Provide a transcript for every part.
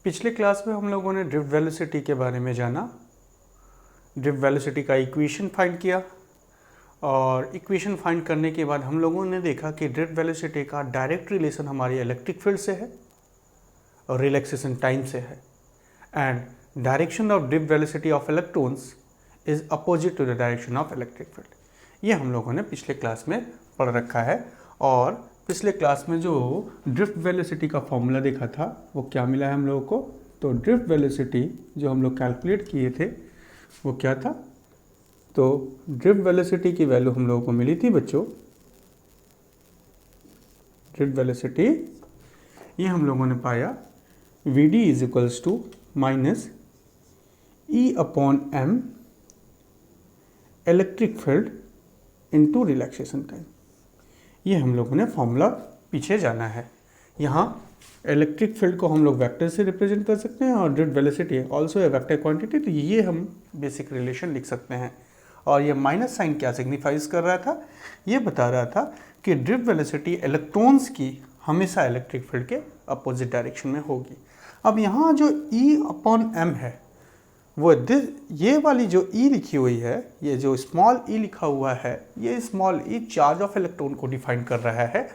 पिछले क्लास में हम लोगों ने ड्रिफ्ट वेलोसिटी के बारे में जाना, ड्रिफ्ट वेलोसिटी का इक्वेशन फाइंड किया और इक्वेशन फाइंड करने के बाद हम लोगों ने देखा कि ड्रिफ्ट वेलोसिटी का डायरेक्ट रिलेशन हमारी इलेक्ट्रिक फील्ड से है और रिलैक्सेशन टाइम से है and direction of drift velocity of electrons is opposite to the direction of electric field. ये हम लोगों ने पिछले क्लास में पढ़ रखा है और पिछले क्लास में जो ड्रिफ्ट वेलोसिटी का फॉर्मूला देखा था वो क्या मिला है हम लोगों को। तो ड्रिफ्ट वेलोसिटी जो हम लोग कैलकुलेट किए थे वो क्या था, तो ड्रिफ्ट वेलोसिटी की वैल्यू हम लोगों को मिली थी बच्चों, ड्रिफ्ट वेलोसिटी ये हम लोगों ने पाया Vd is equals to minus e upon m electric field into relaxation time. ये हम लोगों ने फॉर्मूला पीछे जाना है। यहाँ इलेक्ट्रिक फील्ड को हम लोग वेक्टर से रिप्रेजेंट कर सकते हैं और drift velocity also a vector quantity, तो ये हम बेसिक रिलेशन लिख सकते हैं। और ये माइनस साइन क्या सिग्निफाइज कर रहा था, ये बता रहा था कि ड्रिफ्ट वेलोसिटी इलेक्ट्रॉन्स की हमेशा इलेक्ट्रिक फील्ड के अपोजिट डायरेक्शन में होगी। अब यहाँ जो E अपॉन एम है वो ये वाली जो E लिखी हुई है, ये जो स्मॉल e लिखा हुआ है, ये small e charge of electron को डिफाइन कर रहा है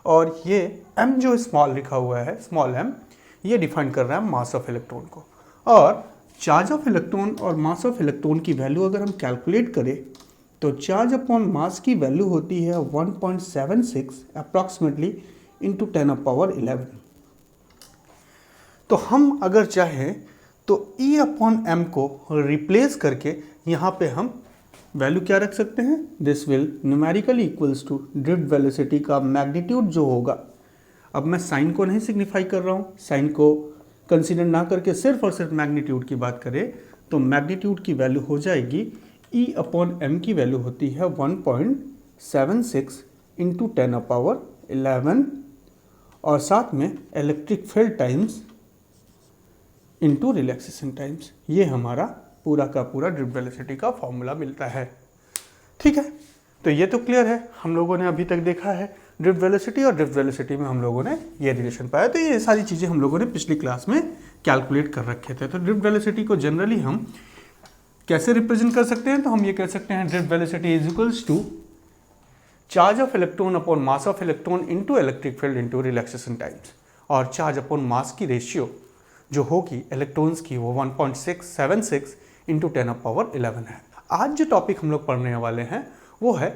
और ये m जो स्मॉल लिखा हुआ है, स्मॉल m, ये डिफाइन कर रहा है मास ऑफ इलेक्ट्रॉन को। और चार्ज ऑफ इलेक्ट्रॉन और मास ऑफ इलेक्ट्रॉन की वैल्यू अगर हम कैलकुलेट करें तो चार्ज अपॉन मास की वैल्यू होती है 1.76 अप्रॉक्सीमेटली इंटू 10⁻11। तो हम अगर चाहें तो E अपॉन एम को रिप्लेस करके यहाँ पे हम वैल्यू क्या रख सकते हैं, this will numerically equals to drift velocity का मैग्नीट्यूड जो होगा। अब मैं साइन को नहीं सिग्निफाई कर रहा हूँ, साइन को कंसीडर ना करके सिर्फ और सिर्फ मैग्नीट्यूड की बात करें तो मैग्नीट्यूड की वैल्यू हो जाएगी E अपॉन एम की वैल्यू होती है 1.76 इंटू 10⁻11 और साथ में electric field times into relaxation times. ये हमारा पूरा का पूरा ड्रिफ्ट वेलोसिटी का फॉर्मूला मिलता है। ठीक है, तो ये तो क्लियर है। हम लोगों ने अभी तक देखा है ड्रिफ्ट वेलोसिटी और ड्रिफ्ट वेलोसिटी में हम लोगों ने ये रिलेशन पाया। तो ये सारी चीज़ें हम लोगों ने पिछली क्लास में कैलकुलेट कर रखे थे। तो ड्रिफ्ट वेलोसिटी को जनरली हम कैसे रिप्रेजेंट कर सकते हैं, तो हम ये कह सकते हैं drift velocity is equals to charge of electron upon mass of electron into electric field into relaxation times. और चार्ज अपॉन मास की रेशियो जो होगी इलेक्ट्रॉन्स की वो 1.676 इंटू 10⁻11 है। आज जो टॉपिक हम लोग पढ़ने वाले हैं वो है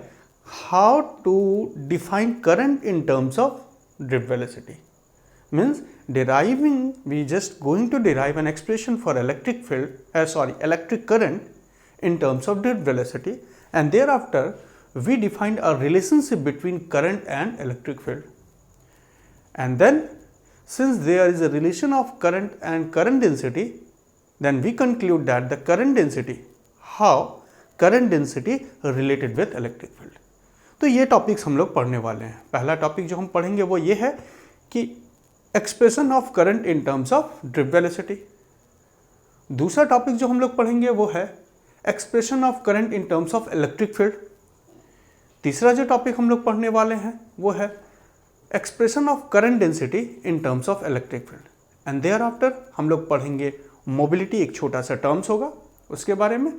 how to define current in terms of drift velocity. Means deriving, we just going to derive an expression for electric field electric current in terms of drift velocity, and thereafter we defined a relationship between current and electric field. And then since there is a relation of current and current density, then we conclude that the current density, how current density related with electric field. तो ये topics हम लोग पढ़ने वाले हैं। पहला topic जो हम पढ़ेंगे वो ये है कि expression of current in terms of drift velocity. दूसरा टॉपिक जो हम लोग पढ़ेंगे वो है expression of current in terms of electric field. तीसरा जो टॉपिक हम लोग पढ़ने वाले हैं वो है expression of current density in terms of electric field. And there after हम लोग पढ़ेंगे मोबिलिटी, एक छोटा सा टर्म्स होगा उसके बारे में।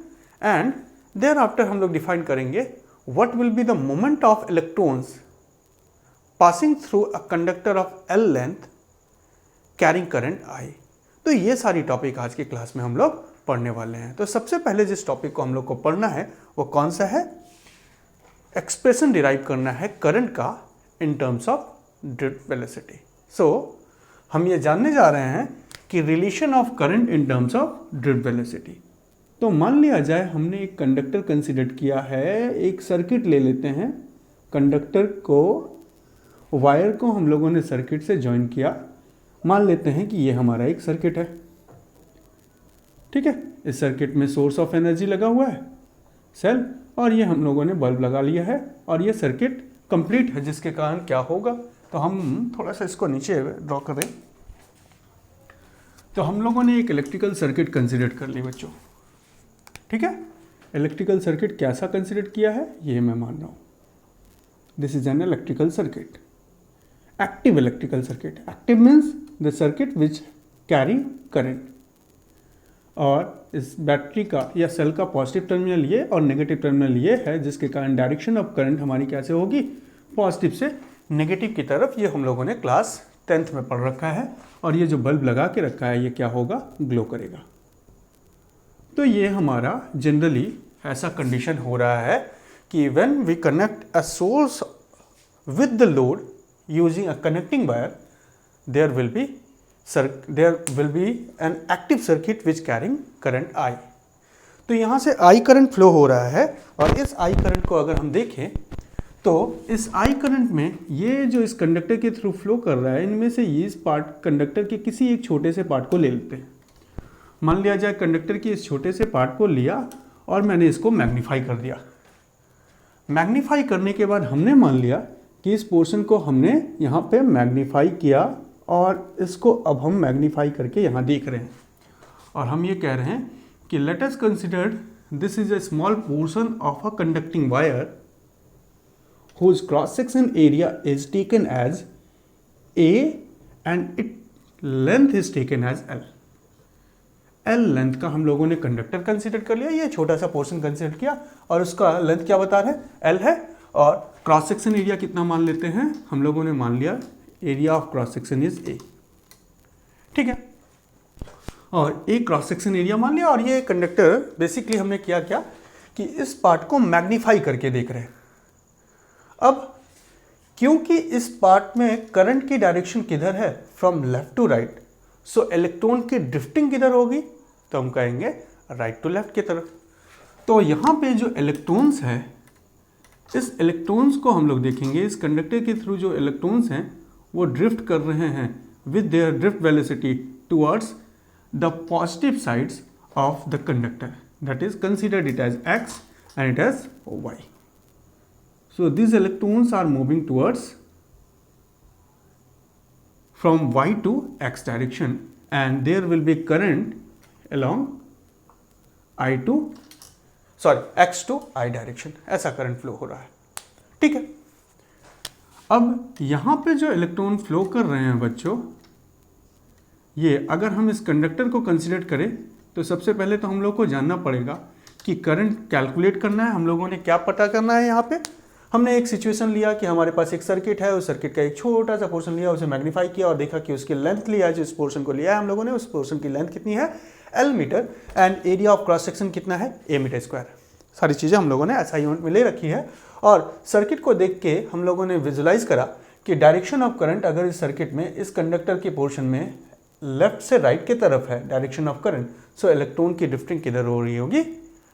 एंड देयर आफ्टर हम लोग डिफाइन करेंगे what will be the moment of electrons passing through a conductor of L length carrying current I। तो ये सारी टॉपिक आज की क्लास में हम लोग पढ़ने वाले हैं। तो सबसे पहले जिस टॉपिक को हम लोग को पढ़ना है वो कौन सा है, एक्सप्रेशन डिराइव करना है करंट का in terms of drift velocity. So हम ये जानने जा रहे हैं कि relation of current in terms of drift velocity. तो मान लिया जाए हमने एक कंडक्टर कंसीडर किया है, एक सर्किट ले लेते हैं, कंडक्टर को, वायर को हम लोगों ने सर्किट से ज्वाइन किया। मान लेते हैं कि ये हमारा एक सर्किट है, ठीक है। इस सर्किट में सोर्स ऑफ एनर्जी लगा हुआ है सेल, और ये हम लोगों ने बल्ब लगा लिया है और ये सर्किट कंप्लीट है, जिसके कारण क्या होगा, तो हम थोड़ा सा इसको नीचे ड्रॉ करें। तो हम लोगों ने एक इलेक्ट्रिकल सर्किट कंसीडर कर ली बच्चों, ठीक है। इलेक्ट्रिकल सर्किट कैसा कंसीडर किया है ये मैं मान रहा हूँ। This is an electrical circuit, active electrical circuit. Active means the circuit which carry current, और इस बैटरी का या सेल का पॉजिटिव टर्मिनल ये और नेगेटिव टर्मिनल ये है, जिसके कारण डायरेक्शन ऑफ करंट हमारी कैसे होगी, पॉजिटिव से नेगेटिव की तरफ। ये हम लोगों ने क्लास 10th में पढ़ रखा है। और ये जो बल्ब लगा के रखा है ये क्या होगा, ग्लो करेगा। तो ये हमारा जनरली ऐसा कंडीशन हो रहा है कि when we connect a source with the load using a connecting wire, there will be an active circuit which carrying current I। तो यहाँ से I करंट फ्लो हो रहा है, और इस I करंट को अगर हम देखें तो इस I करंट में ये जो इस कंडक्टर के थ्रू फ्लो कर रहा है, इनमें से इस पार्ट कंडक्टर के किसी एक छोटे से पार्ट को ले लेते हैं। मान लिया जाए कंडक्टर की इस छोटे से पार्ट को लिया और मैंने इसको मैग्नीफाई कर दिया। मैग्नीफाई करने के बाद हमने मान लिया कि इस पोर्शन को हमने यहाँ पे मैग्नीफाई किया, और इसको अब हम मैग्नीफाई करके यहाँ देख रहे हैं, और हम ये कह रहे हैं कि let us consider this is a small portion of a conducting wire whose cross section area is taken as A and its length is taken as L। L length का हम लोगों ने कंडक्टर कंसीडर कर लिया, ये छोटा सा portion consider किया, और उसका लेंथ क्या बता रहे हैं, L है, और क्रॉस सेक्शन एरिया कितना मान लेते हैं, हम लोगों ने मान लिया area of cross section is A। ठीक है, और A क्रॉस सेक्शन एरिया मान लिया। और ये कंडक्टर बेसिकली हमने किया क्या कि इस पार्ट को मैग्नीफाई करके देख रहे हैं। अब क्योंकि इस पार्ट में करंट की डायरेक्शन किधर है, from left to right, so electron की ड्रिफ्टिंग किधर होगी, तो हम कहेंगे राइट टू लेफ्ट की तरफ। तो यहाँ पे जो इलेक्ट्रॉन्स हैं, इस इलेक्ट्रॉन्स को हम लोग देखेंगे, इस कंडक्टर के थ्रू जो इलेक्ट्रॉन्स हैं वो ड्रिफ्ट कर रहे हैं with their drift velocity towards the positive sides of the conductor, that is considered it as x and it as y। So these electrons are moving towards from y to x direction, and there will be current along x to I direction। ऐसा current flow हो रहा है। ठीक है, अब यहाँ पे जो इलेक्ट्रॉन फ्लो कर रहे हैं बच्चों, ये अगर हम इस कंडक्टर को कंसिडर करें तो सबसे पहले तो हम लोग को जानना पड़ेगा कि करंट कैलकुलेट करना है। हम लोगों ने क्या पता करना है, यहाँ पे हमने एक सिचुएशन लिया कि हमारे पास एक सर्किट है, उस सर्किट का एक छोटा सा पोर्शन लिया, उसे मैग्नीफाई किया और देखा कि उसकी लेंथ लिया है, जिस पोर्शन को लिया है हम लोगों ने, उस पोर्शन की लेंथ कितनी है, L metre, and area of cross section कितना है, A मीटर स्क्वायर। सारी चीज़ें हम लोगों ने SI यूनिट में ले रखी है, और सर्किट को देख के हम लोगों ने विजुलाइज करा कि डायरेक्शन ऑफ करंट अगर इस सर्किट में इस कंडक्टर के पोर्शन में लेफ्ट से राइट की तरफ है direction of current, so electron की ड्रिफ्टिंग किधर हो रही होगी,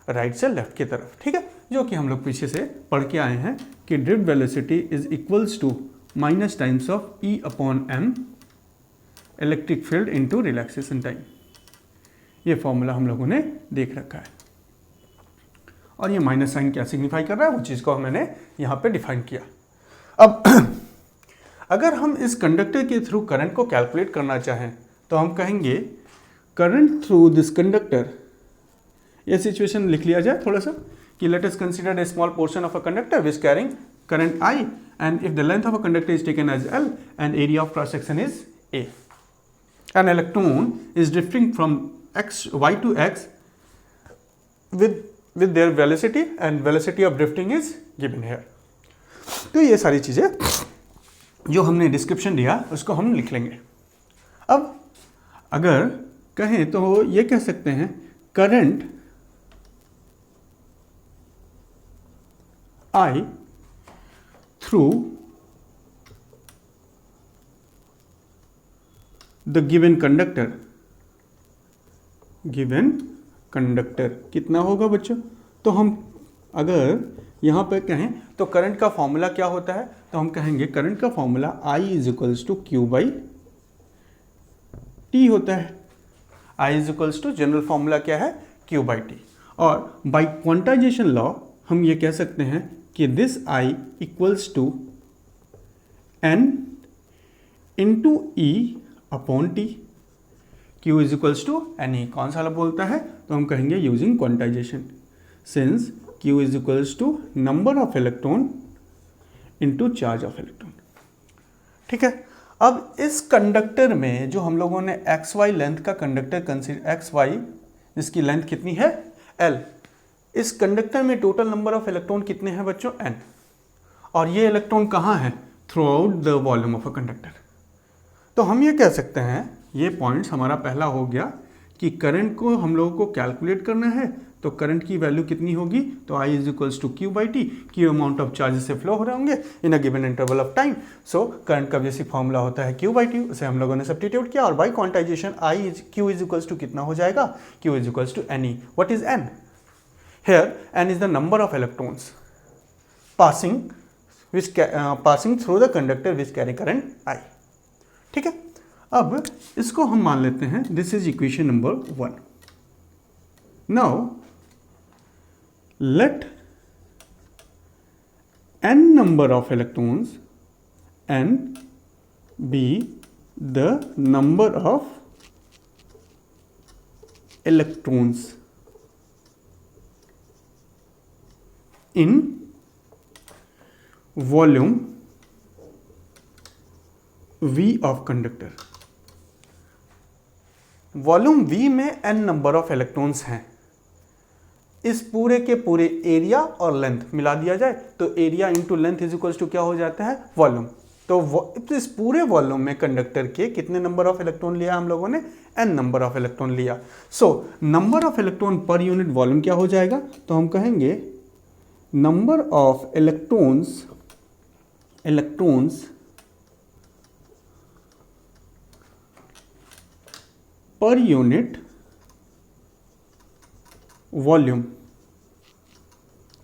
राइट से लेफ्ट की तरफ। ठीक है, जो कि हम लोग पीछे से पढ़ के आए हैं कि drift velocity is equals to minus times of E upon M electric field into relaxation time. ये फॉर्मूला हम लोगों ने देख रखा है, और ये माइनस साइन क्या सिग्निफाई कर रहा है वो चीज़ को मैंने यहाँ पे डिफाइन किया। अब अगर हम इस कंडक्टर के थ्रू करंट को कैलकुलेट करना चाहें तो हम कहेंगे करंट थ्रू दिस कंडक्टर। ये सिचुएशन लिख लिया जाए थोड़ा सा कि let us consider a small portion of a conductor which carrying current I, and if the length of a conductor is taken as L and area of cross section is A, an electron is drifting from y to x with their velocity, and velocity of drifting is given here। तो ये सारी चीज़ें जो हमने description दिया उसको हम लिख लेंगे। अब अगर कहें तो ये कह सकते हैं current I through the given conductor कितना होगा बच्चों, तो हम अगर यहाँ पर कहें तो करंट का फॉर्मूला क्या होता है, तो हम कहेंगे करंट का formula I is equals to Q by T होता है। I is equals to general formula क्या है, Q बाई T, और बाई क्वांटाइजेशन लॉ हम ये कह सकते हैं कि this I equals to N into E upon T। Q is equals to NE कौन सा बोलता है, तो हम कहेंगे using quantization, since Q is equals to number of electron into charge of electron. ठीक है, अब इस कंडक्टर में जो हम लोगों ने एक्स वाई लेंथ का कंडक्टर कंसीडर, एक्स वाई जिसकी लेंथ कितनी है एल, इस कंडक्टर में टोटल नंबर ऑफ इलेक्ट्रॉन कितने हैं बच्चों एन, और ये इलेक्ट्रॉन कहाँ है through out the volume of a conductor. तो हम ये कह सकते हैं, ये पॉइंट्स हमारा पहला हो गया कि करंट को हम लोगों को कैलकुलेट करना है, तो करंट की वैल्यू कितनी होगी, तो I is equals to Q by T, Q amount of charges से फ्लो हो रहे होंगे in a given interval of time. So current का बेसिक फॉर्मूला होता है क्यू बाई टी, उसे हम लोगों ने सब्स्टिट्यूट किया और by quantization Q is equals to कितना हो जाएगा, Q is equals to N E. What is N? Here N is the number of electrons passing through the conductor which carry current I। ठीक है, अब इसको हम मान लेते हैं this is equation number 1। Now let n number of electrons n be the number of electrons in volume V of conductor। Volume V में n number of electrons हैं, इस पूरे के पूरे एरिया और लेंथ मिला दिया जाए तो area into length is equals to क्या हो जाता है वॉल्यूम। तो इस पूरे वॉल्यूम में कंडक्टर के कितने नंबर ऑफ इलेक्ट्रॉन लिया हम लोगों ने, n नंबर ऑफ इलेक्ट्रॉन लिया। So number of electron per unit volume क्या हो जाएगा, तो हम कहेंगे number of electrons per unit volume.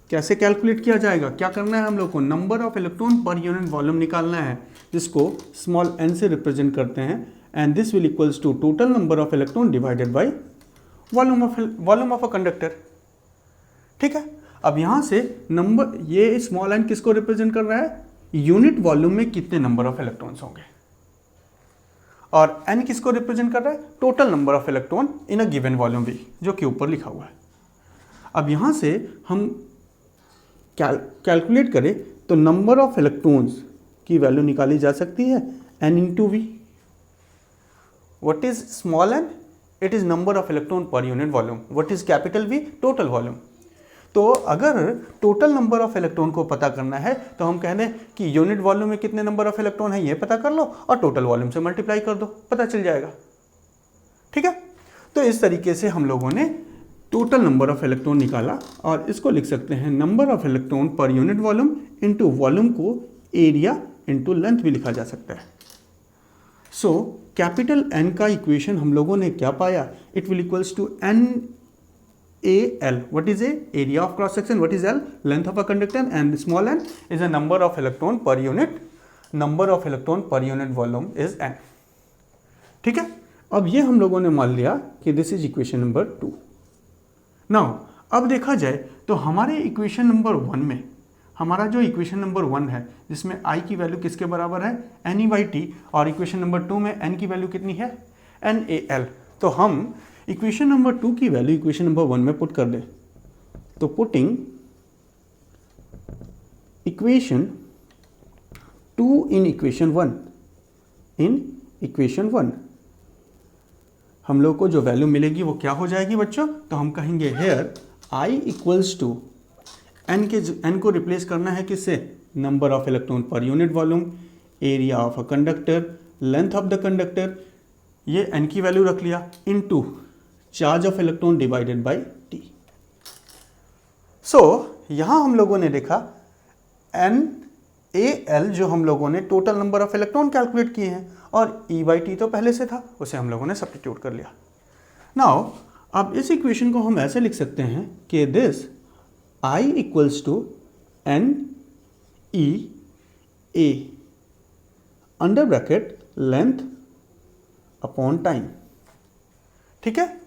कैसे कैलकुलेट किया जाएगा, क्या करना है हम लोग को, number of electron per unit volume निकालना है, जिसको स्मॉल n से रिप्रेजेंट करते हैं, and this will equals to total number of electron divided by volume of a conductor. ठीक है, अब यहां से नंबर, ये स्मॉल n किसको रिप्रेजेंट कर रहा है, यूनिट वॉल्यूम में कितने नंबर ऑफ इलेक्ट्रॉन्स होंगे, और n किसको रिप्रेजेंट कर रहा है, total number of electron in a given volume V, जो कि ऊपर लिखा हुआ है। अब यहाँ से हम कैलकुलेट करें तो नंबर ऑफ इलेक्ट्रॉन्स की वैल्यू निकाली जा सकती है n into V. What is small n? It is number of electron per unit volume. What is capital V? Total volume. तो अगर टोटल नंबर ऑफ इलेक्ट्रॉन को पता करना है तो हम कह दें कि यूनिट वॉल्यूम में कितने नंबर ऑफ इलेक्ट्रॉन है ये पता कर लो और टोटल वॉल्यूम से मल्टीप्लाई कर दो, पता चल जाएगा। ठीक है, तो इस तरीके से हम लोगों ने टोटल नंबर ऑफ इलेक्ट्रॉन निकाला, और इसको लिख सकते हैं number of electron per unit volume into volume को एरिया इनटू लेंथ भी लिखा जा सकता है। सो कैपिटल N का इक्वेशन हम लोगों ने क्या पाया, it will equals to NaL। What is area of cross section, what is L, length of a conductor, and small n is a number of electron per unit volume is n। ठीक है, अब ये हम लोगों ने मान लिया कि this is equation number 2। Now अब देखा जाए तो हमारे इक्वेशन नंबर 1 में, हमारा जो इक्वेशन नंबर 1 है जिसमें I की वैल्यू किसके बराबर है NE बाई टी, और इक्वेशन नंबर 2 में N की वैल्यू कितनी है NaL। तो हम इक्वेशन नंबर 2 की वैल्यू इक्वेशन नंबर 1 में पुट कर दें, तो पुटिंग इक्वेशन 2 इन इक्वेशन 1 हम लोग को जो वैल्यू मिलेगी वो क्या हो जाएगी बच्चों, तो हम कहेंगे here I equals to n को रिप्लेस करना है किससे, number of electron per unit volume, area of a conductor, length of the conductor, ये n की वैल्यू रख लिया, into charge of electron divided by t। So यहां हम लोगों ने देखा NaL जो हम लोगों ने total number of electron calculate किए हैं, और E बाई टी तो पहले से था, उसे हम लोगों ने सब्स्टिट्यूट कर लिया। नाउ अब इस इक्वेशन को हम ऐसे लिख सकते हैं कि this I equals to NeA under bracket length upon time. ठीक है,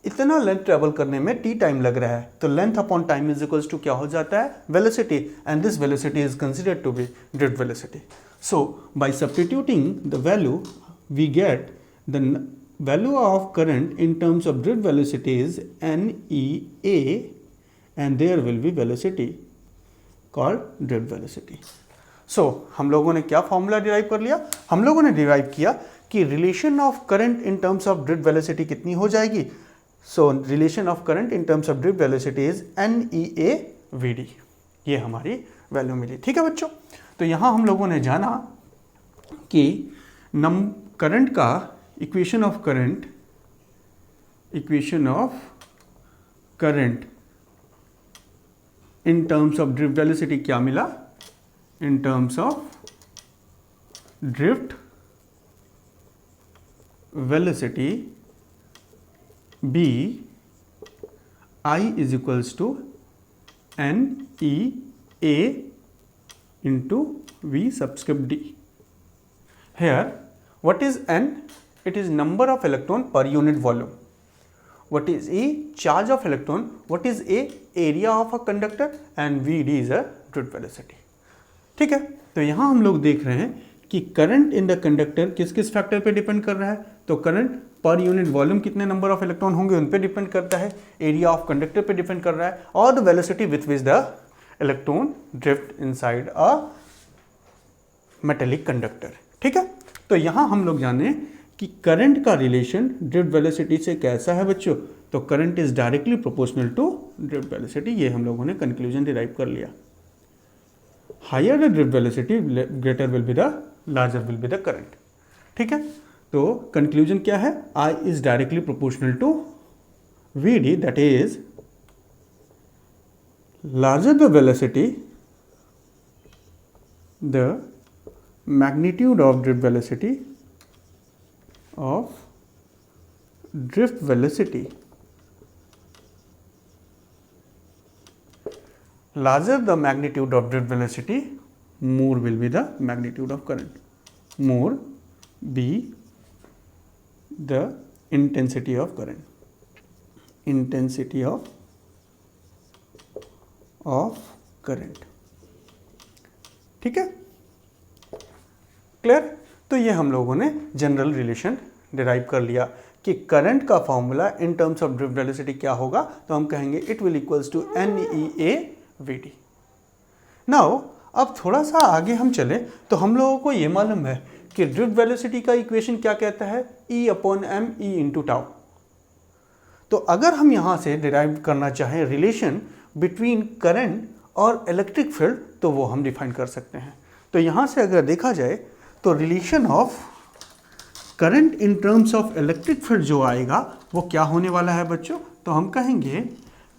इतना लेंथ ट्रेवल करने में t टाइम लग रहा है, तो length upon time is equals to क्या हो जाता है velocity, and this velocity is considered to be drift velocity. So by substituting the value, we get the value of current in terms of drift velocity is NeA, and there will be velocity called drift velocity. हम लोगों ने क्या formula derive कर लिया, हम लोगों ने derive किया कि relation of current in terms of drift velocity कितनी हो जाएगी। Relation of current in terms of drift velocity is NEA/VD, ये हमारी वैल्यू मिली। ठीक है बच्चों, तो यहां हम लोगों ने जाना कि करंट का equation of current in terms of drift velocity क्या मिला, इन terms of drift velocity B I is equals to NEA into V subscript D. Here what is N? It is number of electron per unit volume. What is E? Charge of electron. What is A? Area of a conductor, and VD is a drift velocity. ठीक है, तो यहां हम लोग देख रहे हैं कि करंट इन द कंडक्टर किस किस फैक्टर पे डिपेंड कर रहा है। तो करंट पर यूनिट वॉल्यूम कितने नंबर ऑफ इलेक्ट्रॉन होंगे उन पे डिपेंड करता है, एरिया ऑफ कंडक्टर पे डिपेंड कर रहा है, और the velocity with which the electron drift inside a metallic conductor. ठीक है, तो यहां हम लोग जाने कि करंट का रिलेशन ड्रिफ्ट वेलोसिटी से कैसा है बच्चों। तो current is directly proportional to drift velocity, ये हम लोगों ने कंक्लूजन डिराइव कर लिया। Higher the drift velocity greater will be the larger will be the current. ठीक है, तो कंक्लूजन क्या है, I is directly proportional to VD, that is larger the velocity the magnitude of drift velocity larger the magnitude of drift velocity, more will be the magnitude of current, more be the intensity of current, intensity of current। ठीक है, clear. तो ये हम लोगों ने general relation derive कर लिया कि करंट का formula in terms of drift velocity क्या होगा, तो हम कहेंगे it will equals to NEA/VD। Now अब थोड़ा सा आगे हम चले तो हम लोगों को ये मालूम है कि ड्रिफ्ट वेलोसिटी का इक्वेशन क्या कहता है, E/mE इंटू टाउ। तो अगर हम यहाँ से डिराइव करना चाहें रिलेशन बिटवीन करंट और इलेक्ट्रिक फील्ड, तो वो हम डिफाइन कर सकते हैं। तो यहाँ से अगर देखा जाए तो relation of current in terms of electric field जो आएगा वो क्या होने वाला है बच्चों, तो हम कहेंगे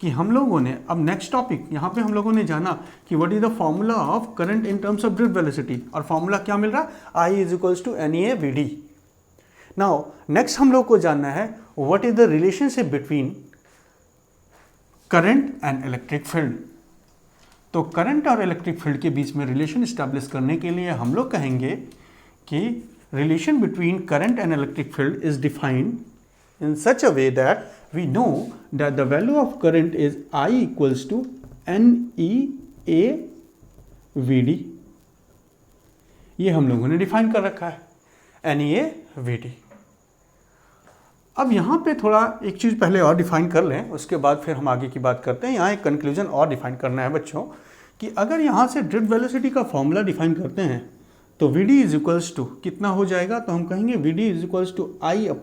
कि हम लोगों ने अब नेक्स्ट टॉपिक यहाँ पे हम लोगों ने जाना कि what is the formula of current in terms of drift velocity, और फॉर्मूला क्या मिल रहा है, I is equals to NEA/VD। Now next हम लोग को जानना है what is the relationship between current and electric field. तो करंट और इलेक्ट्रिक फील्ड के बीच में रिलेशन स्टैब्लिश करने के लिए हम लोग कहेंगे कि relation between current and electric field is defined in such a way that we know that the value of current is I equals to NEA/VD। ये हम लोगों ने डिफाइन कर रखा है, NEA/VD। अब यहाँ पे थोड़ा एक चीज़ पहले और डिफाइन कर लें, उसके बाद फिर हम आगे की बात करते हैं। यहाँ एक कंक्लूजन और डिफाइन करना है बच्चों कि अगर यहाँ से ड्रिफ्ट वेलोसिटी का फॉर्मूला डिफाइन करते हैं तो VD इज इक्वल्स टू कितना हो जाएगा, तो हम कहेंगे VD is equals to I/NE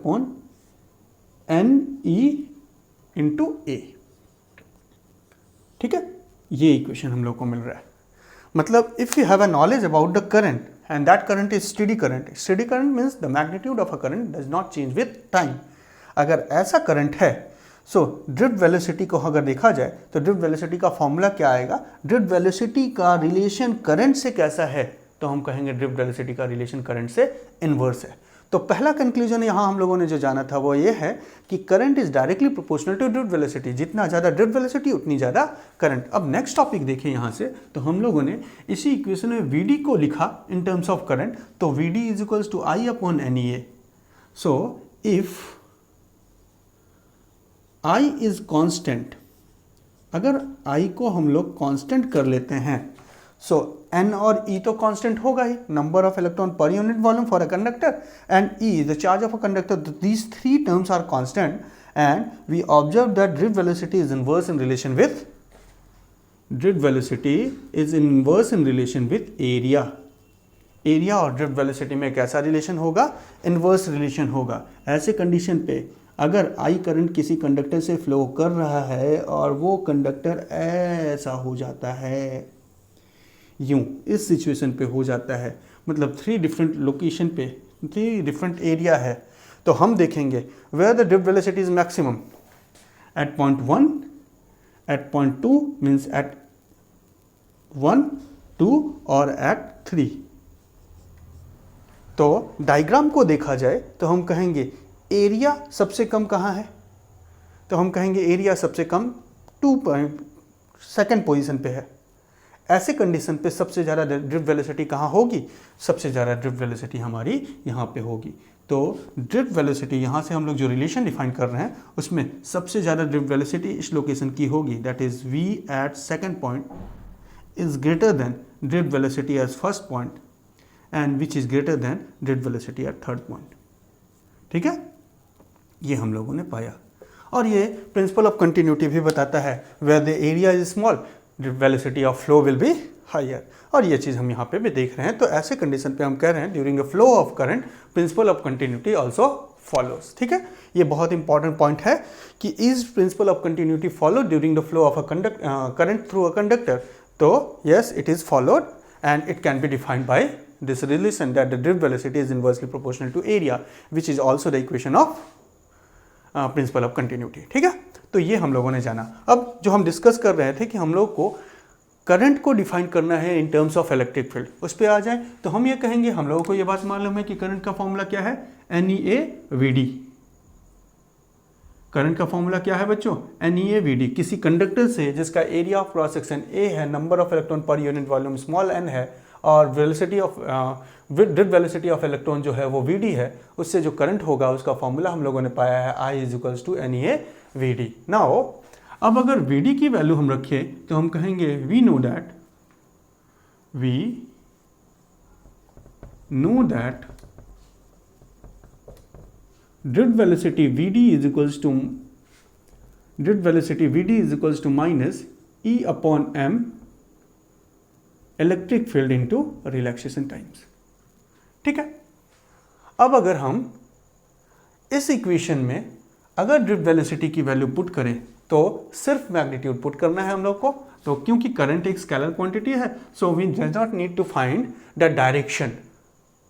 into A। ठीक है, ये इक्वेशन हम लोग को मिल रहा है। मतलब if you have a knowledge about the current and that current is steady current, steady current means the magnitude of a current does not change with time. अगर ऐसा करंट है सो ड्रिफ्ट वेलोसिटी को अगर देखा जाए तो drift velocity का formula क्या आएगा, ड्रिफ्ट वेलोसिटी का रिलेशन करंट से कैसा है, तो हम कहेंगे ड्रिफ्ट वेलोसिटी का रिलेशन करंट से इनवर्स है। तो पहला कंक्लूजन यहाँ हम लोगों ने जो जाना था वो ये है कि current is directly proportional to drift velocity, जितना ज़्यादा ड्रिफ्ट वेलोसिटी उतनी ज़्यादा करंट। अब नेक्स्ट टॉपिक देखें यहाँ से, तो हम लोगों ने इसी इक्वेशन में VD को लिखा इन टर्म्स ऑफ करंट, तो VD is equals to I/NEA। So if I is constant, अगर I को हम लोग कॉन्स्टेंट कर लेते हैं सो N और E तो कांस्टेंट होगा ही, number of electron per unit volume for a conductor, and E the charge of a conductor, these three terms are constant, and we observe that drift velocity is inverse in relation with drift velocity is inverse in relation with area. Area और drift velocity में कैसा relation होगा? Inverse relation होगा। ऐसे condition पे अगर I current किसी conductor से फ्लो कर रहा है और वो कंडक्टर ऐसा हो जाता है, यूं इस सिचुएशन पे हो जाता है, मतलब 3 डिफरेंट लोकेशन पे 3 डिफरेंट एरिया है, तो हम देखेंगे where the drift velocity is maximum at point 1, at point 2 means at 1, 2 और एट 3। तो डायग्राम को देखा जाए तो हम कहेंगे एरिया सबसे कम कहाँ है? तो हम कहेंगे एरिया सबसे कम 2.2 पोजीशन पे है। ऐसे कंडीशन पे सबसे ज़्यादा ड्रिफ्ट वेलोसिटी कहाँ होगी? सबसे ज़्यादा ड्रिफ्ट वेलोसिटी हमारी यहाँ पे होगी। तो ड्रिफ्ट वेलोसिटी यहाँ से हम लोग जो रिलेशन डिफाइन कर रहे हैं उसमें सबसे ज़्यादा ड्रिफ्ट वेलोसिटी इस लोकेशन की होगी, that is v at second point is greater than drift velocity as first point and which is greater than drift velocity at third point. ठीक है, ये हम लोगों ने पाया। और ये प्रिंसिपल ऑफ कंटिन्यूटी भी बताता है, where the area is small drift velocity of flow will be higher. और ये चीज़ हम यहाँ पे भी देख रहे हैं। तो ऐसे कंडीशन पे हम कह रहे हैं during the flow of current principle of continuity also follows. ठीक है, ये बहुत इंपॉर्टेंट पॉइंट है कि is principle of continuity follow during the flow of a current through a conductor. तो yes, it is followed and it can be defined by this relation that the drift velocity is inversely proportional to area, which is also the equation of principle of continuity। ठीक है, तो ये हम लोगों ने जाना। अब जो हम डिस्कस कर रहे थे कि हम लोग को करंट को डिफाइन करना है इन टर्म्स ऑफ इलेक्ट्रिक फील्ड, उस पर आ जाए तो हम ये कहेंगे, हम लोगों को ये बात मालूम है कि करंट का फॉर्मूला क्या है? NEA/VD। करंट का फॉर्मूला क्या है बच्चों? NEA/VD। किसी कंडक्टर से जिसका area of cross section A है, number of electron per unit volume small n है और velocity of drift velocity of electron जो है वो VD है, उससे जो करंट होगा उसका फॉर्मूला हम लोगों ने पाया है I = NEA/VD। नाउ अब अगर VD की वैल्यू हम रखें तो हम कहेंगे we know that drift velocity VD is equals to minus E upon m electric field into relaxation times. ठीक है, अब अगर हम इस इक्वेशन में अगर ड्रिफ्ट वेलोसिटी की वैल्यू पुट करें तो सिर्फ मैग्नीट्यूड पुट करना है हम लोग को। तो क्योंकि करंट एक स्केलर क्वांटिटी है, so we does not need to find the direction.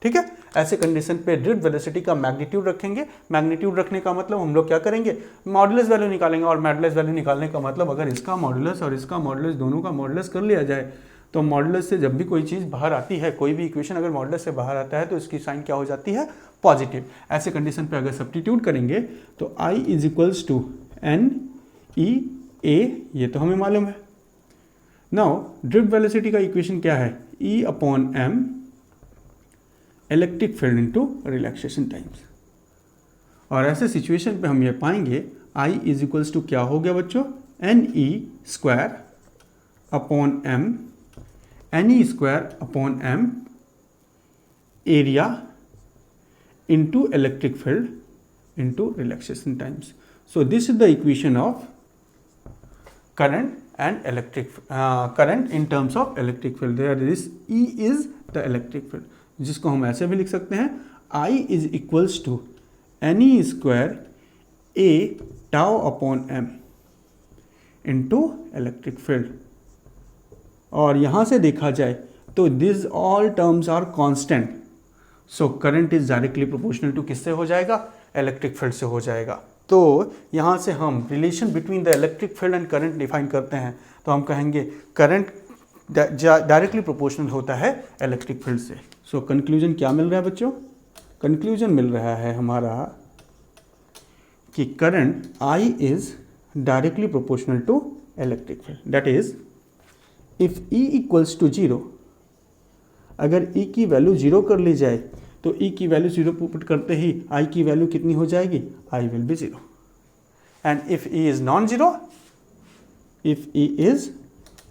ठीक है, ऐसे कंडीशन पे ड्रिफ्ट वेलोसिटी का मैग्नीट्यूड रखेंगे। मैग्नीट्यूड रखने का मतलब हम लोग क्या करेंगे? मॉडुलस वैल्यू निकालेंगे। और मॉडुलस वैल्यू निकालने का मतलब अगर इसका मॉडुलस और इसका मॉडुलस दोनों का मॉडुलस कर लिया जाए तो मॉडुलस से जब भी कोई चीज़ बाहर आती है, कोई भी इक्वेशन अगर मॉडुलस से बाहर आता है तो इसकी साइन क्या हो जाती है? पॉजिटिव। ऐसे कंडीशन पे अगर सब्स्टिट्यूट करेंगे तो I = NEA, ये तो हमें मालूम है। नाउ ड्रिफ्ट वेलोसिटी का इक्वेशन क्या है? E upon m electric field into relaxation times. और ऐसे सिचुएशन पे हम ये पाएंगे I = क्या हो गया बच्चों? NE² upon m, NE² upon m area into electric field into relaxation times. So this is the equation of current and electric current in terms of electric field. There is E is the electric field, जिसको हम ऐसे भी लिख सकते हैं I = NE² A tau upon m into electric field. और यहाँ से देखा जाए तो this all terms are constant, so current is directly proportional to किससे हो जाएगा? इलेक्ट्रिक फील्ड से हो जाएगा। तो यहाँ से हम relation between the electric field and current define करते हैं, तो हम कहेंगे करंट डायरेक्टली प्रोपोर्शनल होता है इलेक्ट्रिक फील्ड से। सो कंक्लूजन क्या मिल रहा है बच्चों? कंक्लूजन मिल रहा है हमारा कि current I is directly proportional to electric field. That is if E = 0, अगर E की वैल्यू 0 कर ली जाए तो E की वैल्यू 0 पुट करते ही I की वैल्यू कितनी हो जाएगी? I will be 0। And if E is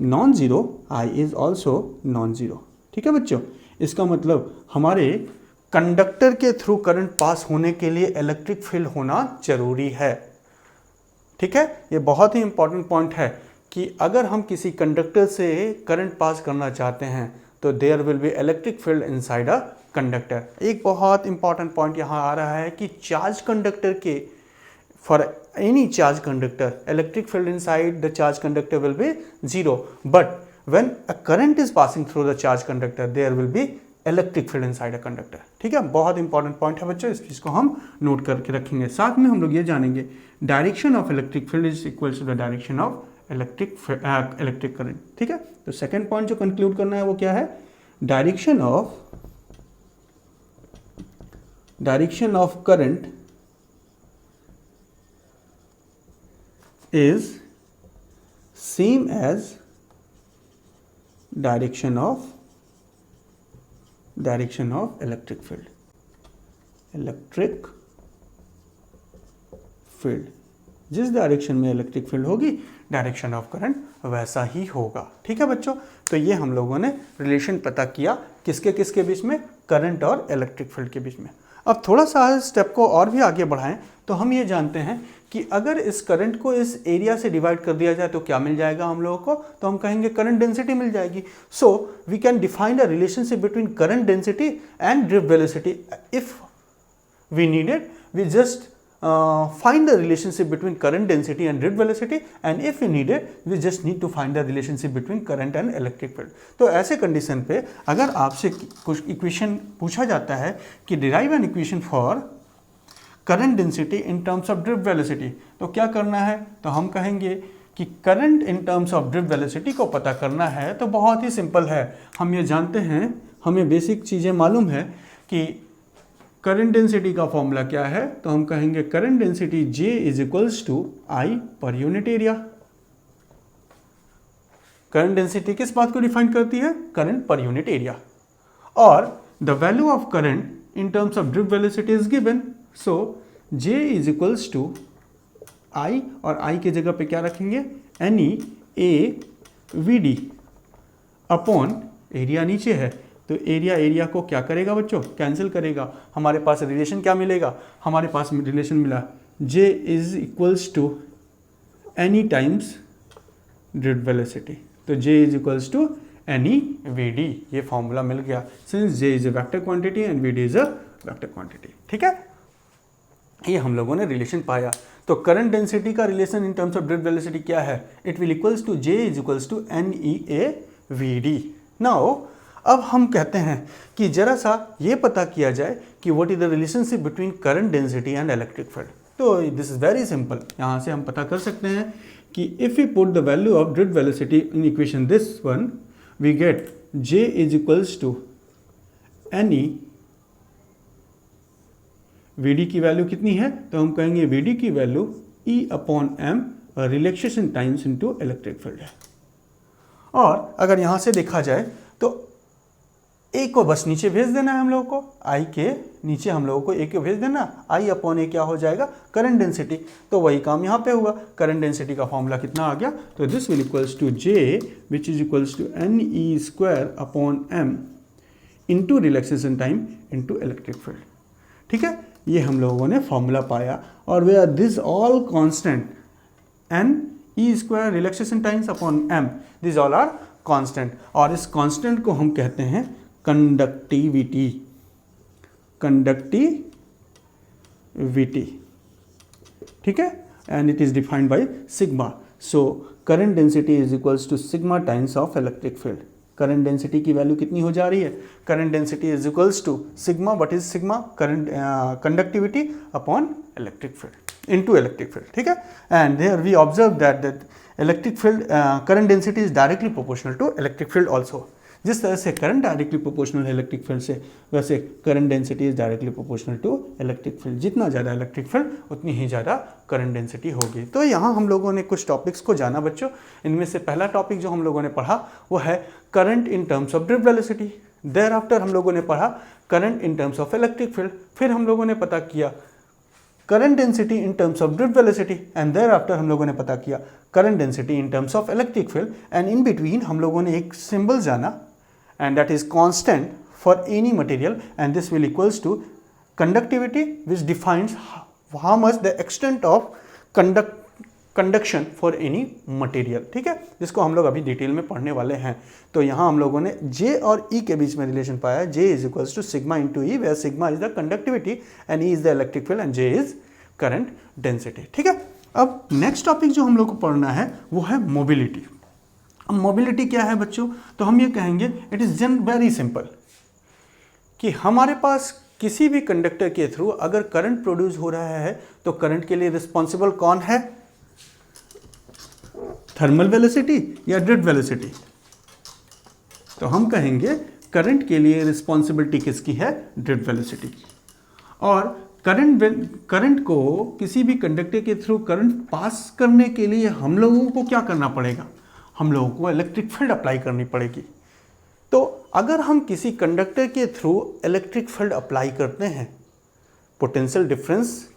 non zero, I is also non zero. ठीक है बच्चों, इसका मतलब हमारे कंडक्टर के थ्रू करंट पास होने के लिए इलेक्ट्रिक फील्ड होना जरूरी है। ठीक है, ये बहुत ही इंपॉर्टेंट पॉइंट है कि अगर हम किसी कंडक्टर से करंट पास करना चाहते हैं तो there will be electric field inside a conductor. एक बहुत इंपॉर्टेंट पॉइंट यहाँ आ रहा है कि चार्ज कंडक्टर के for any charge conductor electric field inside the charge conductor will be zero, but when a current is passing through the charge conductor there will be electric field inside a conductor. ठीक है, बहुत important point है बच्चों, इस चीज को हम note करके रखेंगे। साथ में हम लोग ये जानेंगे direction of electric field is equals to the direction of electric current. ठीक है, तो सेकंड पॉइंट जो कंक्लूड करना है वो क्या है, direction of current is same as direction of electric field। जिस डायरेक्शन में इलेक्ट्रिक फील्ड होगी डायरेक्शन ऑफ करंट वैसा ही होगा। ठीक है बच्चों, तो ये हम लोगों ने रिलेशन पता किया किसके किसके बीच में, करंट और इलेक्ट्रिक फील्ड के बीच में। अब थोड़ा सा स्टेप को और भी आगे बढ़ाएं तो हम ये जानते हैं कि अगर इस करंट को इस एरिया से डिवाइड कर दिया जाए तो क्या मिल जाएगा हम लोगों को, तो हम कहेंगे करंट डेंसिटी मिल जाएगी। So we can define the relationship between current density and drift velocity. If we needed we just find the relationship between current density and drift velocity, and if we need it we just need to find the relationship between current and electric field। तो ऐसे condition पे अगर आपसे कुछ equation पूछा जाता है कि derive an equation for current density in terms of drift velocity, तो क्या करना है, तो हम कहेंगे कि current in terms of drift velocity को पता करना है तो बहुत ही सिंपल है। हम ये जानते हैं, हमें बेसिक चीज़ें मालूम है कि करंट डेंसिटी का फॉर्मूला क्या है, तो हम कहेंगे current density J is equals to I per unit area. Current density किस बात को डिफाइन करती है, करंट पर यूनिट एरिया। और the value of current in terms of drift velocity is given, so J is equals to I, और I की जगह पे क्या रखेंगे, NE A VD upon area नीचे है, तो एरिया को क्या करेगा बच्चों, कैंसिल करेगा। हमारे पास रिलेशन क्या मिलेगा, हमारे पास रिलेशन मिला J is equals to NE times drift velocity, तो J is equals to NE VD। ये फॉर्मूला मिल गया, since J is a vector quantity and VD is a vector quantity. ठीक है, ये हम लोगों ने रिलेशन पाया। तो करंट डेंसिटी का relation in terms of drift velocity क्या है, it will equals to J is equals to NEA VD। Now अब हम कहते हैं कि जरा सा ये पता किया जाए कि what is the relationship between current density and electric field. तो दिस इज वेरी सिंपल, यहाँ से हम पता कर सकते हैं कि if we put the value of drift velocity in equation this one, we get J is equals to NE VD की वैल्यू कितनी है, तो हम कहेंगे VD की value E upon M relaxation times into electric field है। और अगर यहाँ से देखा जाए तो A को बस नीचे भेज देना है हम लोगों को, I के नीचे हम लोगों को A को भेज देना, I अपॉन A क्या हो जाएगा, करंट डेंसिटी। तो वही काम यहाँ पे हुआ, करंट डेंसिटी का फॉर्मूला कितना आ गया, तो this will equals to J which is equals to NE square upon M into relaxation time into electric field. ठीक है, ये हम लोगों ने फॉर्मूला पाया, और वे are this all constant NE square relaxation times upon M, this all are constant, और इस कॉन्स्टेंट को हम कहते हैं कंडक्टिविटी। ठीक है, and it is defined by sigma. So current density is equals to sigma times of electric field. Current density की value कितनी हो जा रही है, current density is equals to sigma, what is sigma, current conductivity upon electric field into electric field. ठीक है, and there we observe that electric field current density is directly proportional to electric field also. जिस तरह से current directly proportional है electric field से, वैसे current density is directly proportional to electric field. जितना ज़्यादा इलेक्ट्रिक फील्ड उतनी ही ज़्यादा करंट डेंसिटी होगी। तो यहाँ हम लोगों ने कुछ टॉपिक्स को जाना बच्चों। इनमें से पहला टॉपिक जो हम लोगों ने पढ़ा वो है current in terms of drift velocity. There after हम लोगों ने पढ़ा current in terms of electric field. फिर हम लोगों ने पता किया current density in terms of drift velocity, and there after हम लोगों ने पता किया current density in terms of electric field. And in between हम लोगों ने एक सिंबल जाना, and that is constant for any material, and this will equals to conductivity, which defines how much the extent of conduction for any material, ठीक है, जिसको हम लोग अभी डिटेल में पढ़ने वाले हैं। तो यहाँ हम लोगों ने J और E के बीच में रिलेशन पाया, J is equals to sigma into E, where sigma is the conductivity and E is the electric field and J is current density, ठीक है। अब नेक्स्ट टॉपिक जो हम लोग को पढ़ना है वो है मोबिलिटी। अब मोबिलिटी क्या है बच्चों, तो हम ये कहेंगे इट इज वेरी सिंपल कि हमारे पास किसी भी कंडक्टर के थ्रू अगर करंट प्रोड्यूस हो रहा है तो करंट के लिए रिस्पॉन्सिबल कौन है, थर्मल वेलोसिटी या ड्रिफ्ट वेलोसिटी। तो हम कहेंगे करंट के लिए रिस्पॉन्सिबिलिटी किसकी है, ड्रिफ्ट वेलोसिटी की। और करंट को किसी भी कंडक्टर के थ्रू करंट पास करने के लिए हम लोगों को क्या करना पड़ेगा, हम लोगों को इलेक्ट्रिक फील्ड अप्लाई करनी पड़ेगी। तो अगर हम किसी कंडक्टर के थ्रू इलेक्ट्रिक फील्ड अप्लाई करते हैं, potential difference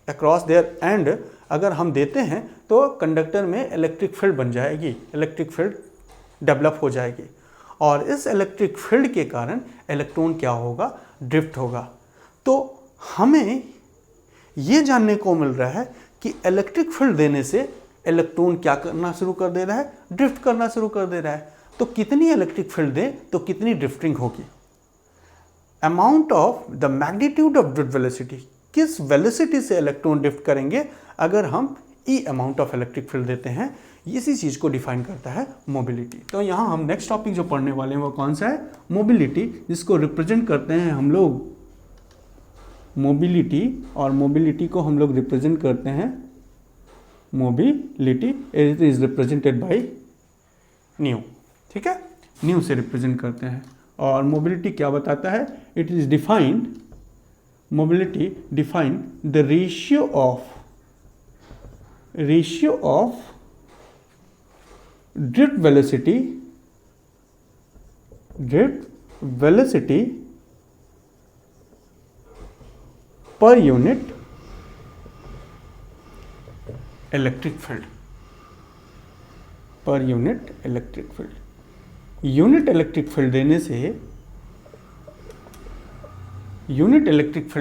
across there and अगर हम देते हैं तो कंडक्टर में इलेक्ट्रिक फील्ड बन जाएगी, इलेक्ट्रिक फील्ड डेवलप हो जाएगी और इस इलेक्ट्रिक फील्ड के कारण इलेक्ट्रॉन क्या होगा, ड्रिफ्ट होगा। तो हमें ये जानने को मिल रहा है कि इलेक्ट्रिक फील्ड देने से इलेक्ट्रॉन क्या करना शुरू कर दे रहा है, ड्रिफ्ट करना शुरू कर दे रहा है। तो कितनी इलेक्ट्रिक फील्ड दें तो कितनी ड्रिफ्टिंग होगी, amount of the magnitude of drift velocity, किस वेलोसिटी से इलेक्ट्रॉन ड्रिफ्ट करेंगे अगर हम ई अमाउंट ऑफ इलेक्ट्रिक फील्ड देते हैं, इसी चीज़ को डिफाइन करता है मोबिलिटी। तो यहाँ हम नेक्स्ट टॉपिक जो पढ़ने वाले हैं वो कौन सा है, मोबिलिटी, जिसको रिप्रेजेंट करते हैं हम लोग मोबिलिटी, और मोबिलिटी को हम लोग रिप्रेजेंट करते हैं mobility it is represented by new, ठीक है, न्यू से रिप्रेजेंट करते हैं। और मोबिलिटी क्या बताता है, it is defined, mobility define the ratio of drift velocity per unit electric field, per unit electric field. Unit electric field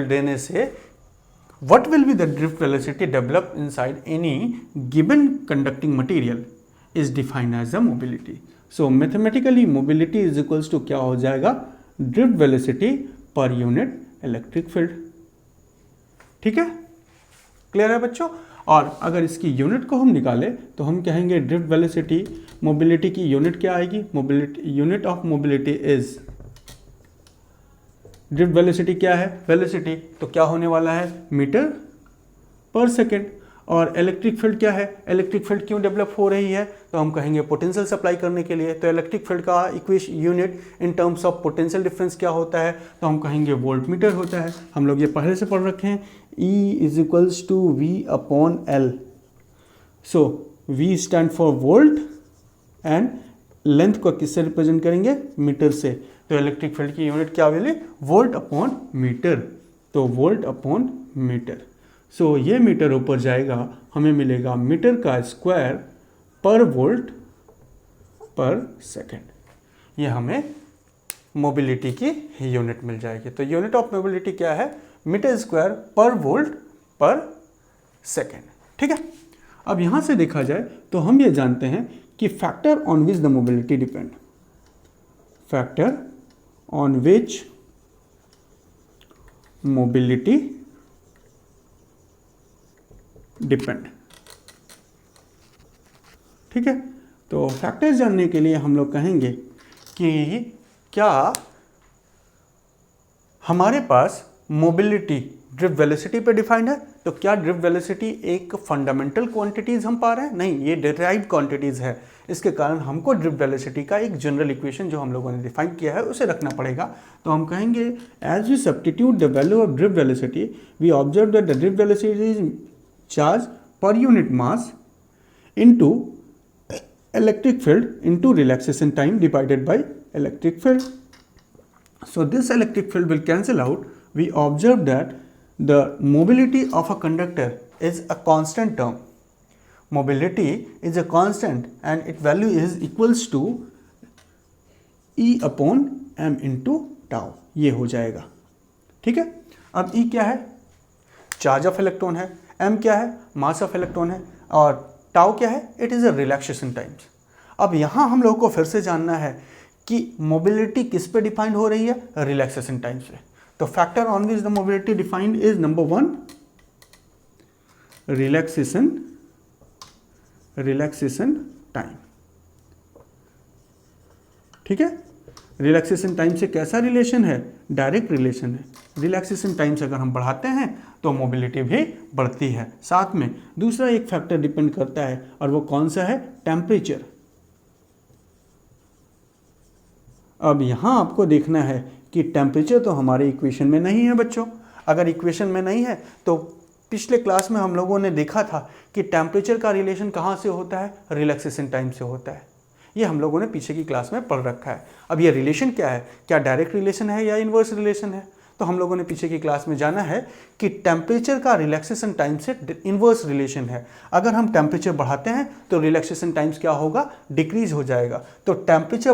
देने से what will be the drift velocity developed inside any given conducting material is defined as the mobility. So mathematically mobility is equals to क्या हो जाएगा, drift velocity per unit electric field, ठीक है, clear है बच्चों। और अगर इसकी यूनिट को हम निकालें तो हम कहेंगे ड्रिफ्ट वेलोसिटी, मोबिलिटी की यूनिट क्या आएगी, mobility, unit of mobility is, drift velocity क्या है, वेलोसिटी, तो क्या होने वाला है, मीटर पर सेकेंड। और इलेक्ट्रिक फील्ड क्या है, इलेक्ट्रिक फील्ड क्यों डेवलप हो रही है, तो हम कहेंगे पोटेंशियल सप्लाई करने के लिए। तो इलेक्ट्रिक फील्ड का equation unit in terms of potential difference क्या होता है, तो हम कहेंगे वोल्ट मीटर होता है। हम लोग ये पहले से पढ़ रखे हैं, E is equals to V upon L। So V stand for volt and length को किससे रिप्रेजेंट करेंगे, मीटर से। तो इलेक्ट्रिक फील्ड की यूनिट क्या मिली, वोल्ट अपॉन मीटर, तो वोल्ट अपॉन मीटर। सो ये मीटर ऊपर जाएगा, हमें मिलेगा मीटर का स्क्वायर पर वोल्ट पर सेकेंड, ये हमें मोबिलिटी की यूनिट मिल जाएगी। तो यूनिट ऑफ मोबिलिटी क्या है, मीटर स्क्वायर पर वोल्ट पर सेकेंड, ठीक है। अब यहाँ से देखा जाए तो हम ये जानते हैं कि factor on which the mobility depend, factor on which mobility depend, ठीक है। तो फैक्टर्स जानने के लिए हम लोग कहेंगे कि क्या हमारे पास मोबिलिटी ड्रिफ्ट वेलोसिटी पे डिफाइंड है, तो क्या ड्रिफ्ट वेलोसिटी एक फंडामेंटल क्वांटिटीज हम पा रहे हैं, नहीं, ये डिराइव्ड क्वांटिटीज है। इसके कारण हमको ड्रिफ्ट वेलोसिटी का एक जनरल इक्वेशन जो हम लोगों ने डिफाइन किया है उसे रखना पड़ेगा। तो हम कहेंगे as we substitute the value of drift velocity we observe that the drift velocity is charge per unit mass into electric field into relaxation time divided by electric field. So this electric field will cancel out. We observe that the mobility of a conductor is a constant term. Mobility is a constant and its value is equals to E upon m into tau, ये हो जाएगा, ठीक है। अब E क्या है, charge of electron है, m क्या है, मास ऑफ इलेक्ट्रॉन है। और टाउ क्या है, it is a relaxation times. अब यहाँ हम लोग को फिर से जानना है कि मोबिलिटी किस पे डिफाइंड हो रही है, रिलैक्सेशन टाइम्स पे। तो factor on which the mobility defined is number 1 relaxation time. ठीक है, रिलैक्सेशन टाइम से कैसा रिलेशन है, डायरेक्ट रिलेशन है। रिलैक्सेशन टाइम से अगर हम बढ़ाते हैं तो मोबिलिटी भी बढ़ती है। साथ में दूसरा एक फैक्टर डिपेंड करता है और वो कौन सा है, टेम्परेचर। अब यहाँ आपको देखना है कि टेम्परेचर तो हमारे इक्वेशन में नहीं है बच्चों। अगर इक्वेशन में नहीं है तो पिछले क्लास में हम लोगों ने देखा था कि टेम्परेचर का रिलेशन कहाँ से होता है, रिलैक्सेशन टाइम से होता है। ये हम लोगों ने पीछे की क्लास में पढ़ रखा है। अब ये रिलेशन क्या है, क्या डायरेक्ट रिलेशन है या इन्वर्स रिलेशन है? तो हम लोगों ने पीछे की क्लास में जाना है कि टेम्परेचर का रिलैक्सेशन टाइम से इन्वर्स रिलेशन है। अगर हम टेम्परेचर बढ़ाते हैं तो रिलैक्सेशन टाइम्स क्या होगा, डिक्रीज हो जाएगा। तो टेम्परेचर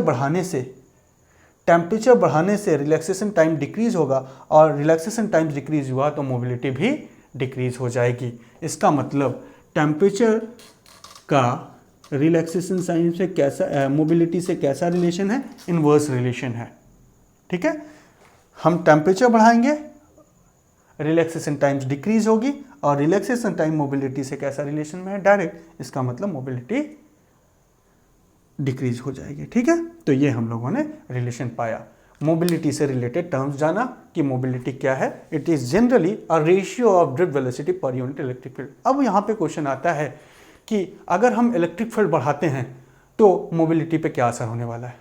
बढ़ाने से रिलैक्सेशन टाइम डिक्रीज होगा और रिलैक्सेशन टाइम डिक्रीज हुआ तो मोबिलिटी भी डिक्रीज हो जाएगी। इसका मतलब टेम्परेचर का रिलैक्सेशन टाइम से कैसा, मोबिलिटी से कैसा रिलेशन है, इन्वर्स रिलेशन है। ठीक है, हम टेम्परेचर बढ़ाएंगे, रिलैक्सेशन टाइम्स डिक्रीज होगी और रिलैक्सेशन टाइम मोबिलिटी से कैसा रिलेशन में है, डायरेक्ट। इसका मतलब मोबिलिटी डिक्रीज हो जाएगी। ठीक है, तो ये हम लोगों ने रिलेशन पाया। मोबिलिटी से रिलेटेड टर्म्स जाना कि मोबिलिटी क्या है, it is generally a ratio of drift velocity per unit electric field. अब यहाँ पे क्वेश्चन आता है कि अगर हम इलेक्ट्रिक फील्ड बढ़ाते हैं तो मोबिलिटी पे क्या असर होने वाला है।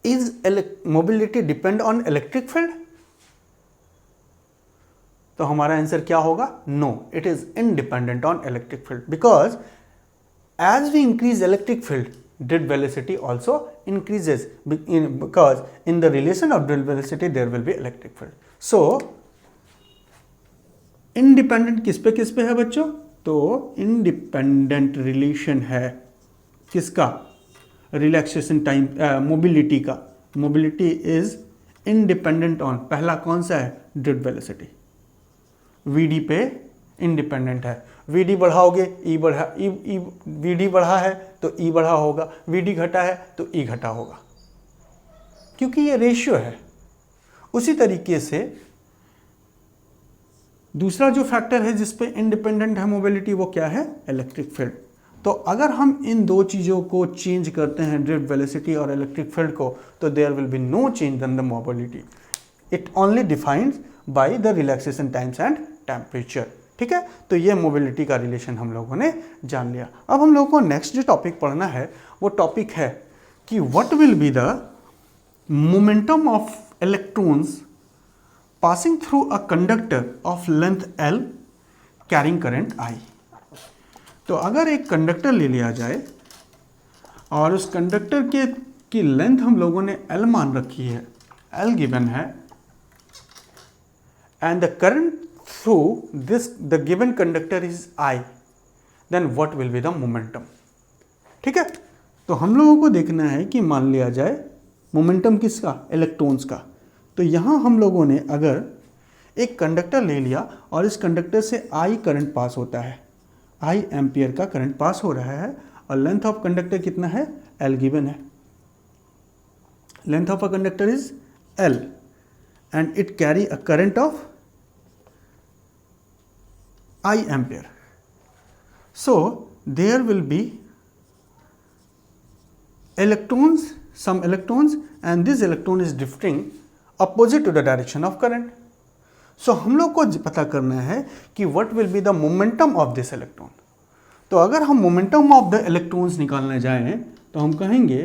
Is mobility depend on electric field? तो हमारा आंसर क्या होगा, no, it is independent on electric field because as we increase electric field, drift velocity also increases because in the relation of drift velocity there will be electric field. So independent किस पे है बच्चों, तो independent relation है किसका, relaxation time, mobility का। Mobility is independent on, पहला कौन सा है, ड्रिफ्ट वेलोसिटी, वीडी पे इंडिपेंडेंट है। वीडी बढ़ाओगे ई बढ़ा, ई वीडी बढ़ा है तो ई बढ़ा होगा, वीडी घटा है तो ई घटा होगा, क्योंकि ये रेशियो है। उसी तरीके से दूसरा जो फैक्टर है जिस पे इंडिपेंडेंट है मोबिलिटी, वो क्या है, इलेक्ट्रिक फील्ड। तो अगर हम इन दो चीज़ों को चेंज करते हैं, ड्रिफ्ट वेलोसिटी और इलेक्ट्रिक फील्ड को, तो there will be no change in the mobility. It only defined by the relaxation times and temperature. ठीक है, तो ये मोबिलिटी का रिलेशन हम लोगों ने जान लिया। अब हम लोगों को नेक्स्ट जो टॉपिक पढ़ना है वो टॉपिक है कि what will be the momentum of electrons passing through a conductor of length L carrying current I। तो अगर एक कंडक्टर ले लिया जाए और उस कंडक्टर की लेंथ हम लोगों ने L मान रखी है, L गिवन है, and the current through this the given conductor is I, then what will be the momentum। ठीक है, तो हम लोगों को देखना है कि मान लिया जाए मोमेंटम किसका, इलेक्ट्रॉन्स का। तो यहाँ हम लोगों ने अगर एक कंडक्टर ले लिया और इस कंडक्टर से I करंट पास होता है, I एम्पियर का करंट पास हो रहा है और लेंथ ऑफ कंडक्टर कितना है, L गिवन है। Length of a conductor is L and it carry a current of I ampere. So there will be electrons, some electrons, and this electron is drifting opposite to the direction of current. So हम लोग को पता करना है कि what will be the momentum of this electron। तो अगर हम momentum of the electrons निकालने जाएं तो हम कहेंगे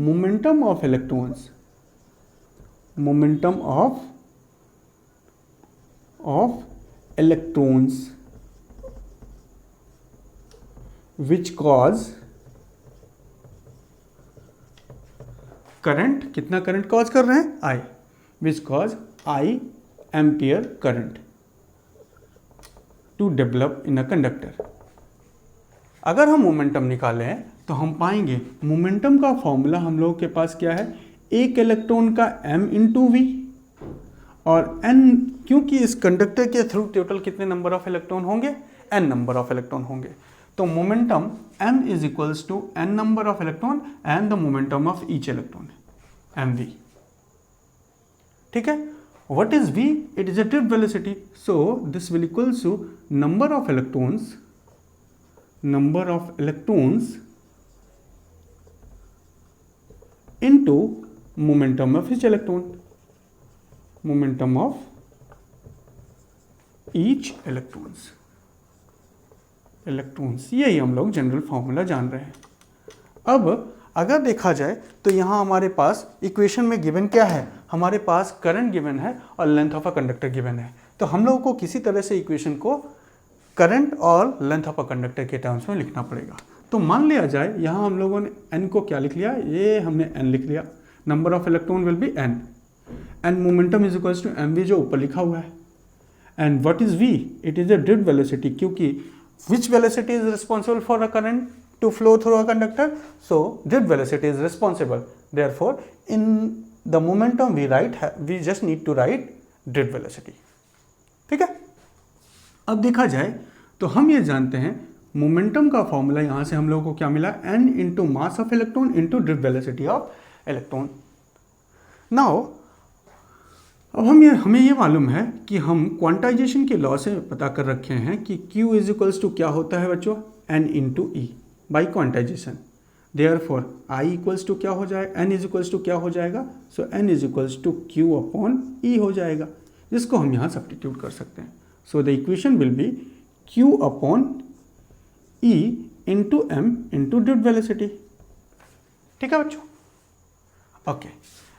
momentum of electrons, momentum of electrons which cause current, कितना करंट कॉज कर रहे हैं, I, which cause I ampere current to develop in a conductor. अगर हम मोमेंटम निकालें तो हम पाएंगे मोमेंटम का फॉर्मूला हम लोगों के पास क्या है, एक इलेक्ट्रॉन का m इंटू वी और n, क्योंकि इस कंडक्टर के थ्रू टोटल कितने नंबर ऑफ इलेक्ट्रॉन होंगे, n नंबर ऑफ इलेक्ट्रॉन होंगे। तो momentum m is equals to n number of electron and the momentum of each electron mv। ठीक है, what is v? It is a drift velocity, so this will equals to number of electrons into momentum of each electron, momentum of each electrons, यही हम लोग general formula जान रहे हैं। अब अगर देखा जाए तो यहाँ हमारे पास इक्वेशन में गिवन क्या है, हमारे पास करंट गिवन है और length of a conductor given है। तो हम लोगों को किसी तरह से इक्वेशन को करंट और लेंथ ऑफ अ कंडक्टर के टर्म्स में लिखना पड़ेगा। तो मान लिया जाए यहाँ हम लोगों ने n को क्या लिख लिया, ये हमने n लिख लिया, number of electron will be n and momentum is equals to mv जो ऊपर लिखा हुआ है। And what is v? It is a drift velocity, क्योंकि which velocity is responsible for a current to flow through a conductor? So drift velocity is responsible. Therefore, in the momentum we just need to write drift velocity. ठीक है, अब देखा जाए तो हम ये जानते हैं मोमेंटम का फॉर्मूला यहाँ से हम लोगों को क्या मिला, n into mass of electron into drift velocity of electron. Now अब हमें ये मालूम है कि हम क्वांटाइजेशन के लॉ से पता कर रखे हैं कि Q इज इक्वल्स टू क्या होता है बच्चों, n into E by quantization. Therefore I equals to क्या हो जाएगा, n इज इक्वल्स टू क्या हो जाएगा, so n is equals to Q upon E हो जाएगा, जिसको हम यहाँ सब्स्टिट्यूट कर सकते हैं। So the equation will be Q upon E into M into drift velocity. ठीक है बच्चों, ओके।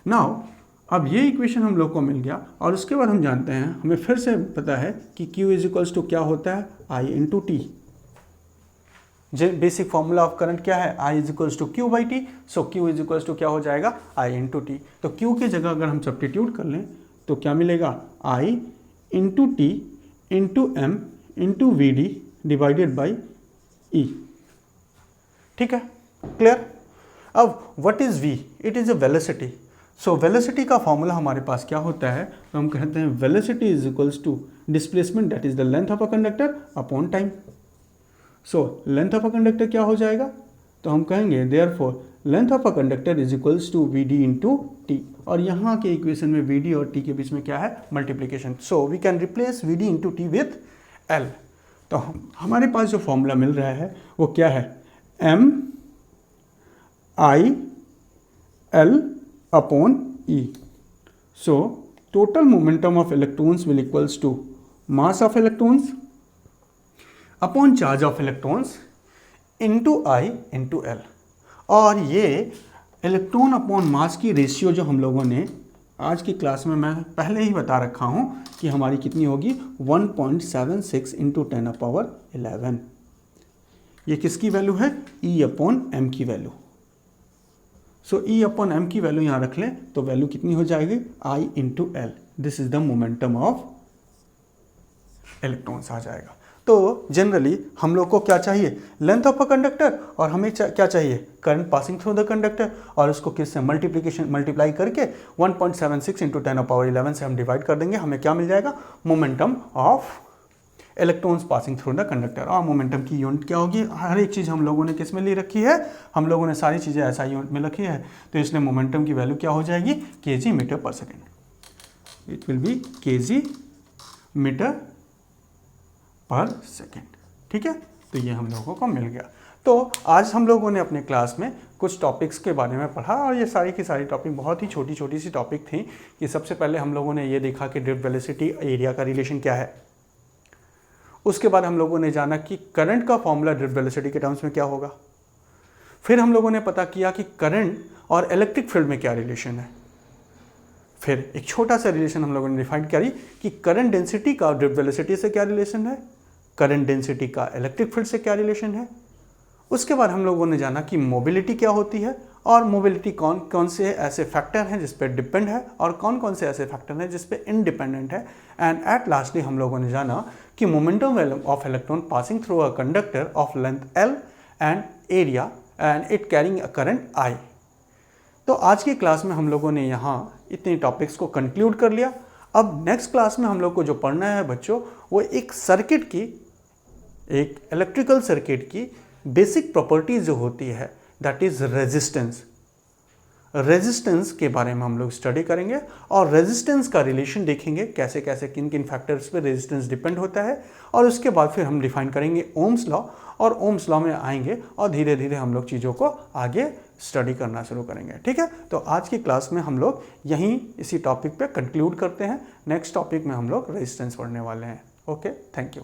नाउ अब ये इक्वेशन हम लोग को मिल गया और उसके बाद हम जानते हैं, हमें फिर से पता है कि Q इज इक्वल्स टू क्या होता है, I into T। Basic formula of current क्या है, I is equals to Q by T. So Q is equals to क्या हो जाएगा, I इंटू टी। तो Q की जगह अगर हम सब्स्टिट्यूट कर लें तो क्या मिलेगा, I into T into M into V D divided by E. ठीक है, क्लियर। अब what is V? It is a velocity. So velocity का फॉर्मूला हमारे पास क्या होता है, तो हम कहते हैं velocity is equals to displacement that is the length of a conductor upon time. So length of a conductor क्या हो जाएगा, तो हम कहेंगे therefore length of a conductor is equals to V D into T. और यहाँ के equation में वी डी और टी के बीच में क्या है, multiplication. So we can replace V D into T with L. तो हमारे पास जो फॉर्मूला मिल रहा है वो क्या है, M I L upon E. So total momentum of electrons will equals to mass of electrons upon charge of electrons into I into L. और ये इलेक्ट्रॉन अपॉन मास की रेशियो जो हम लोगों ने आज की क्लास में मैं पहले ही बता रखा हूँ कि हमारी कितनी होगी, 1.76 इंटू 10⁻11। ये किसकी वैल्यू है, E अपॉन एम की value. So E upon M की वैल्यू यहाँ रख लें तो वैल्यू कितनी हो जाएगी, I into L. This is the momentum of electrons आ जाएगा। तो जनरली हम लोग को क्या चाहिए, लेंथ ऑफ अ कंडक्टर, और हमें क्या चाहिए, current passing through the conductor, और उसको किससे मल्टीप्लाई करके 1.76 इंटू 10⁻11 से हम डिवाइड कर देंगे, हमें क्या मिल जाएगा, momentum of electrons passing through the conductor. और मोमेंटम की यूनिट क्या होगी, हर एक चीज़ हम लोगों ने किस में ले रखी है, हम लोगों ने सारी चीज़ें ऐसा यूनिट में रखी है, तो इसलिए मोमेंटम की वैल्यू क्या हो जाएगी, kg metre per second. It will be kg metre per second. ठीक है, तो ये हम लोगों को मिल गया। तो आज हम लोगों ने अपने क्लास में कुछ टॉपिक्स के बारे में पढ़ा, और ये सारी की सारी टॉपिक बहुत ही छोटी छोटी सी टॉपिक थी। कि सबसे पहले हम लोगों ने ये देखा कि ड्रिफ्ट वेलोसिटी एरिया का रिलेशन क्या है। उसके बाद हम लोगों ने जाना कि करंट का फॉर्मूला ड्रिफ्ट वेलोसिटी के टर्म्स में क्या होगा। फिर हम लोगों ने पता किया कि करंट और इलेक्ट्रिक फील्ड में क्या रिलेशन है। फिर एक छोटा सा रिलेशन हम लोगों ने डिफाइन करी कि करंट डेंसिटी का ड्रिफ्ट वेलोसिटी से क्या रिलेशन है, करंट डेंसिटी का इलेक्ट्रिक फील्ड से क्या रिलेशन है। उसके बाद हम लोगों ने जाना कि मोबिलिटी क्या होती है, और मोबिलिटी कौन कौन से ऐसे फैक्टर हैं जिस पे डिपेंड है, और कौन कौन से ऐसे फैक्टर हैं जिस पे इंडिपेंडेंट है। एंड एट लास्टली हम लोगों ने जाना कि momentum of electron passing through a conductor of length L and area and it carrying a current I. तो आज की क्लास में हम लोगों ने यहाँ इतने टॉपिक्स को कंक्लूड कर लिया। अब नेक्स्ट क्लास में हम लोग को जो पढ़ना है बच्चों, वो एक सर्किट की एक इलेक्ट्रिकल सर्किट की बेसिक प्रॉपर्टी जो होती है दैट इज रेजिस्टेंस। रेजिस्टेंस के बारे में हम लोग स्टडी करेंगे और रेजिस्टेंस का रिलेशन देखेंगे, कैसे कैसे किन किन फैक्टर्स पे रेजिस्टेंस डिपेंड होता है, और उसके बाद फिर हम डिफाइन करेंगे ओम्स लॉ, और ओम्स लॉ में आएंगे और धीरे धीरे हम लोग चीज़ों को आगे स्टडी करना शुरू करेंगे। ठीक है, तो आज की क्लास में हम लोग यहीं इसी टॉपिक पे कंक्लूड करते हैं। नेक्स्ट टॉपिक में हम लोग रेजिस्टेंस पढ़ने वाले हैं। Okay, thank you.